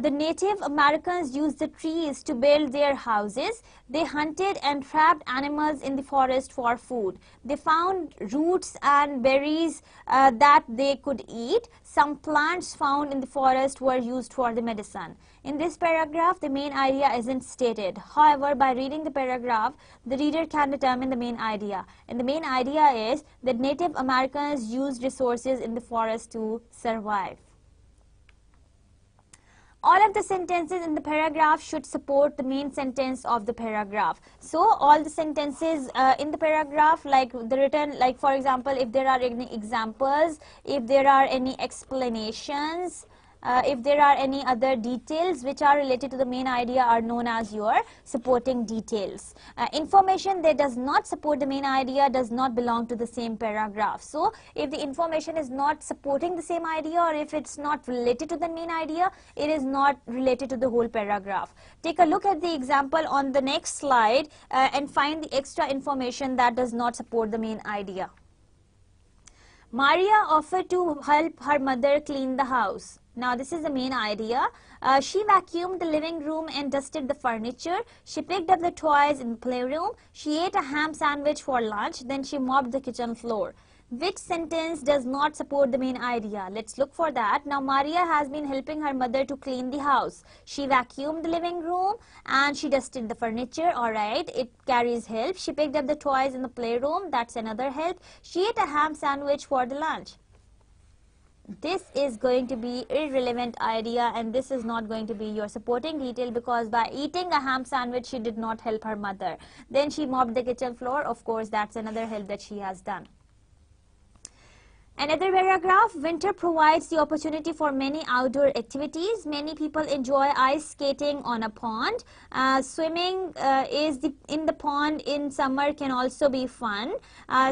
the Native Americans used the trees to build their houses. They hunted and trapped animals in the forest for food. They found roots and berries that they could eat. Some plants found in the forest were used for the medicine. In this paragraph, the main idea isn't stated. However, by reading the paragraph, the reader can determine the main idea. And the main idea is that Native Americans used resources in the forest to survive. All of the sentences in the paragraph should support the main sentence of the paragraph. So all the sentences in the paragraph, like the written, like for example, if there are any examples, if there are any explanations, if there are any other details which are related to the main idea, are known as your supporting details. Information that does not support the main idea does not belong to the same paragraph. So if the information is not supporting the same idea, or if it's not related to the main idea, it is not related to the whole paragraph. Take a look at the example on the next slide and find the extra information that does not support the main idea. Maria offered to help her mother clean the house. Now this is the main idea. She vacuumed the living room and dusted the furniture. She picked up the toys in the playroom. She ate a ham sandwich for lunch. Then she mopped the kitchen floor. Which sentence does not support the main idea? Let's look for that. Now Maria has been helping her mother to clean the house. She vacuumed the living room and she dusted the furniture. Alright, it carries help. She picked up the toys in the playroom. That's another help. She ate a ham sandwich for the lunch. This is going to be irrelevant idea, and this is not going to be your supporting detail, because by eating a ham sandwich she did not help her mother. Then she mopped the kitchen floor. Of course, that's another help that she has done. Another paragraph, winter provides the opportunity for many outdoor activities. Many people enjoy ice skating on a pond. Swimming in the pond in summer can also be fun.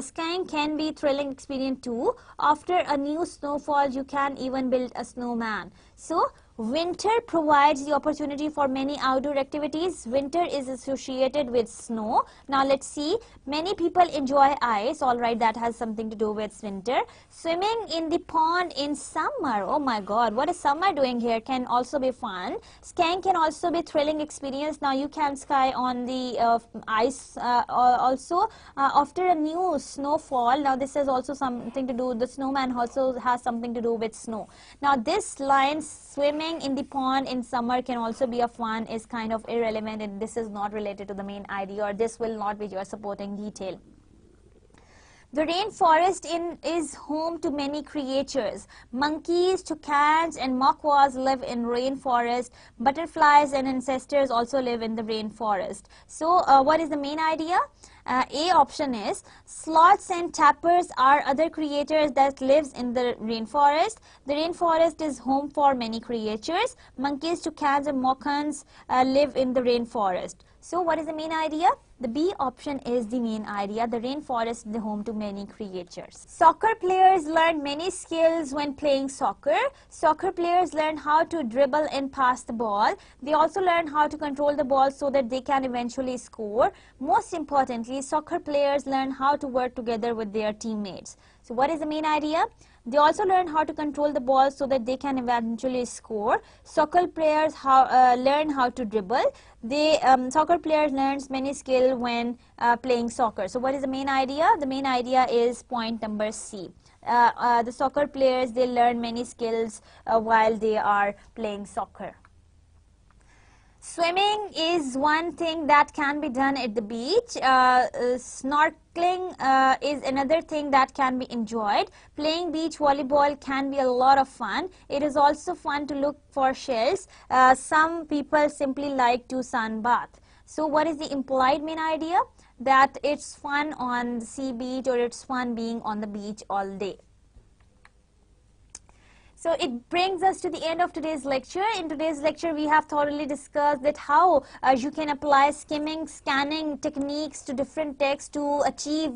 Skiing can be thrilling experience too. After a new snowfall, you can even build a snowman. So, winter provides the opportunity for many outdoor activities. Winter is associated with snow. Now let's see. Many people enjoy ice. Alright, that has something to do with winter. Swimming in the pond in summer. Oh my god, what is summer doing here? Can also be fun. Skiing can also be thrilling experience. Now you can ski on the ice also. After a new snowfall. Now this has also something to do. The snowman also has something to do with snow. Now this line, swimming in the pond in summer can also be a fun, is kind of irrelevant, and this is not related to the main idea, or this will not be your supporting detail. The rainforest is home to many creatures. Monkeys, toucans, and macaws live in rainforest. Butterflies and ancestors also live in the rainforest. So, what is the main idea? A option is, sloths and tapirs are other creatures that lives in the rainforest. The rainforest is home for many creatures. Monkeys, toucans, and macaws live in the rainforest. So what is the main idea? The B option is the main idea. The rainforest is the home to many creatures. Soccer players learn many skills when playing soccer. Soccer players learn how to dribble and pass the ball. They also learn how to control the ball so that they can eventually score. Most importantly, soccer players learn how to work together with their teammates. So what is the main idea? They also learn how to control the ball so that they can eventually score. Soccer players learn how to dribble. Soccer players learns many skills when playing soccer. So what is the main idea? The main idea is point number C. The soccer players, they learn many skills while they are playing soccer. Swimming is one thing that can be done at the beach. Snorkeling is another thing that can be enjoyed. Playing beach volleyball can be a lot of fun. It is also fun to look for shells. Some people simply like to sunbath. So what is the implied main idea? That it's fun on the sea beach, or it's fun being on the beach all day. So it brings us to the end of today's lecture. In today's lecture, we have thoroughly discussed that how you can apply skimming, scanning techniques to different texts to achieve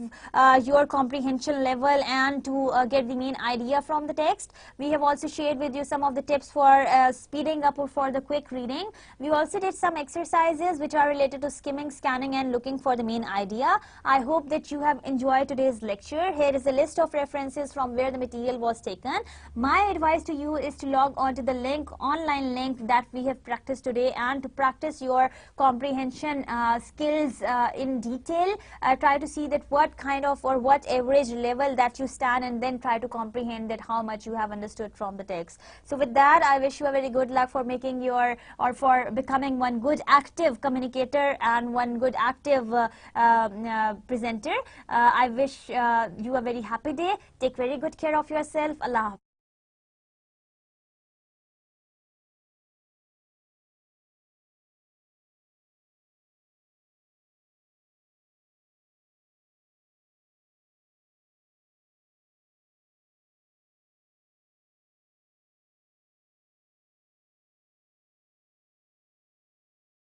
your comprehension level and to get the main idea from the text. We have also shared with you some of the tips for speeding up or for the quick reading. We also did some exercises which are related to skimming, scanning and looking for the main idea. I hope that you have enjoyed today's lecture. Here is a list of references from where the material was taken. My advice to you is to log on to the online link that we have practiced today and to practice your comprehension skills in detail. Try to see that what kind of or what average level that you stand, and then try to comprehend that how much you have understood from the text. So with that, I wish you a very good luck for making your or for becoming one good active communicator and one good active presenter. I wish you a very happy day. Take very good care of yourself. Allah Hafiz.